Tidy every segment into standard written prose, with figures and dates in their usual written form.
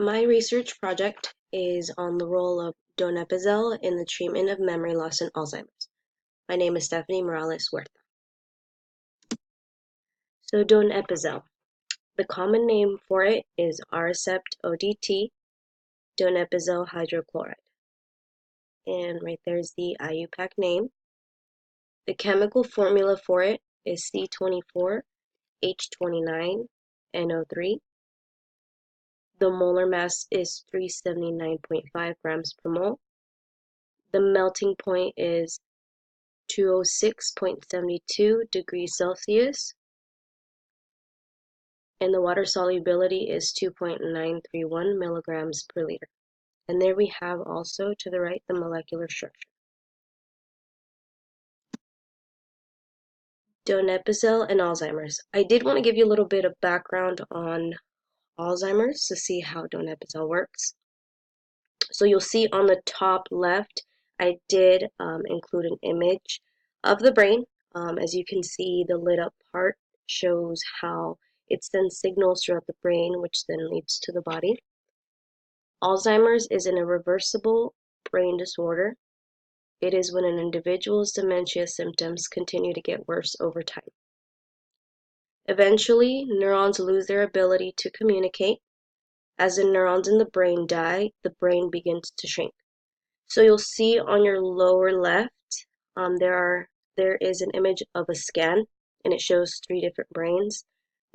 My research project is on the role of donepezil in the treatment of memory loss and Alzheimer's. My name is Stephanie Morales Huerta. So donepezil, the common name for it is Aricept ODT, donepezil hydrochloride. And right there's the IUPAC name. The chemical formula for it is C24H29NO3. The molar mass is 379.5 grams per mole. The melting point is 206.72 degrees Celsius, and the water solubility is 2.931 milligrams per liter. And there we have also to the right the molecular structure. Donepezil and Alzheimer's. I did want to give you a little bit of background on Alzheimer's to see how donepezil works. So you'll see on the top left, I did include an image of the brain. As you can see, the lit up part shows how it sends signals throughout the brain, which then leads to the body. Alzheimer's is an irreversible brain disorder. It is when an individual's dementia symptoms continue to get worse over time. Eventually, neurons lose their ability to communicate. As the neurons in the brain die, the brain begins to shrink. So you'll see on your lower left, there is an image of a scan, and it shows 3 different brains: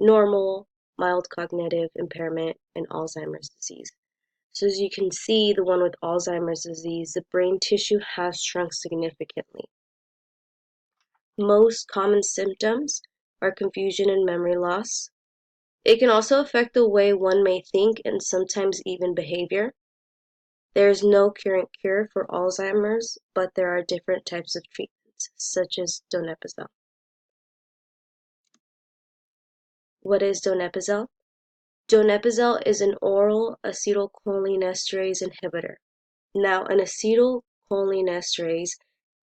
normal, mild cognitive impairment, and Alzheimer's disease. So as you can see, the one with Alzheimer's disease, the brain tissue has shrunk significantly. Most common symptoms are confusion and memory loss. It can also affect the way one may think and sometimes even behavior. There is no current cure for Alzheimer's, but there are different types of treatments, such as donepezil. What is donepezil? Donepezil is an oral acetylcholinesterase inhibitor. Now, an acetylcholinesterase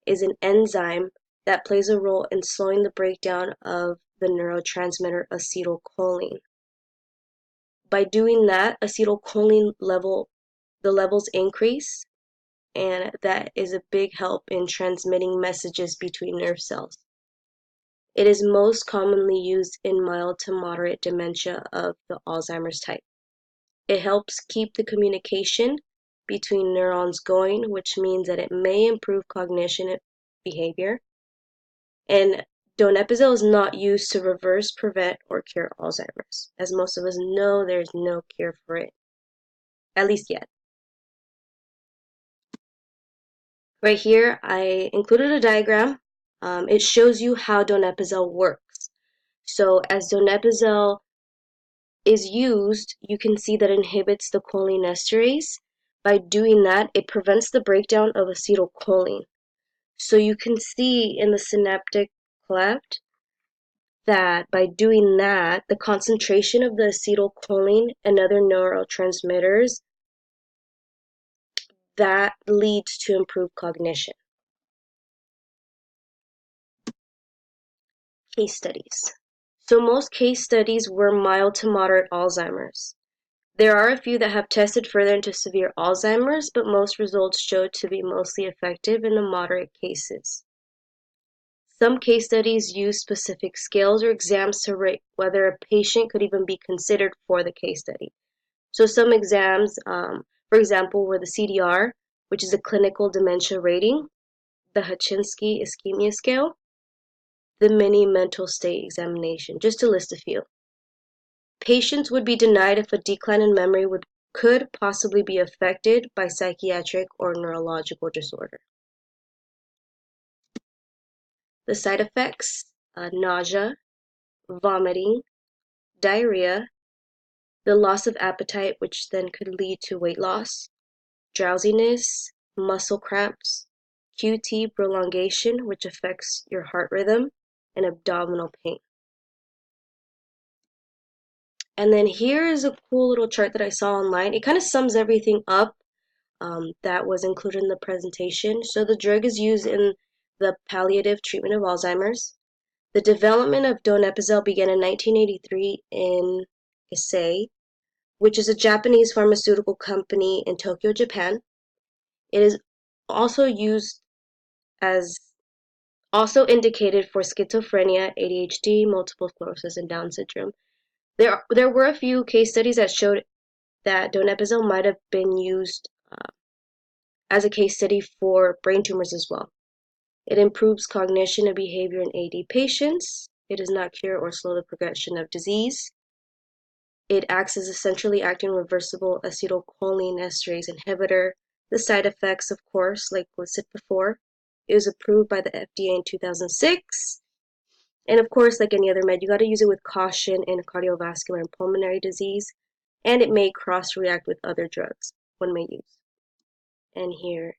is an enzyme that plays a role in slowing the breakdown of the neurotransmitter acetylcholine. By doing that, the levels increase, and that is a big help in transmitting messages between nerve cells. It is most commonly used in mild to moderate dementia of the Alzheimer's type. It helps keep the communication between neurons going, which means that it may improve cognition and behavior. And donepezil is not used to reverse, prevent, or cure Alzheimer's. As most of us know, there is no cure for it, at least yet. Right here, I included a diagram. It shows you how donepezil works. So as donepezil is used, you can see that it inhibits the cholinesterase. By doing that, it prevents the breakdown of acetylcholine. So you can see in the synaptic cleft that by doing that, the concentration of the acetylcholine and other neurotransmitters, that leads to improved cognition. Case studies. So most case studies were mild to moderate Alzheimer's. There are a few that have tested further into severe Alzheimer's, but most results showed to be mostly effective in the moderate cases. Some case studies use specific scales or exams to rate whether a patient could even be considered for the case study. So some exams, for example, were the CDR, which is a clinical dementia rating, the Hachinsky ischemia scale, the mini mental state examination, just to list a few. Patients would be denied if a decline in memory could possibly be affected by psychiatric or neurological disorder. The side effects: nausea, vomiting, diarrhea, the loss of appetite, which then could lead to weight loss, drowsiness, muscle cramps, QT prolongation, which affects your heart rhythm, and abdominal pain. And then here is a cool little chart that I saw online. It kind of sums everything up that was included in the presentation. So the drug is used in the palliative treatment of Alzheimer's. The development of donepezil began in 1983 in Issei, which is a Japanese pharmaceutical company in Tokyo, Japan. It is also used as also indicated for schizophrenia, ADHD, multiple sclerosis, and Down syndrome. There were a few case studies that showed that donepezil might have been used as a case study for brain tumors as well. It improves cognition and behavior in AD patients. It does not cure or slow the progression of disease. It acts as a centrally acting reversible acetylcholinesterase inhibitor. The side effects, of course, like listed before, it was approved by the FDA in 2006. And of course, like any other med, you got to use it with caution in cardiovascular and pulmonary disease, and it may cross-react with other drugs one may use. And here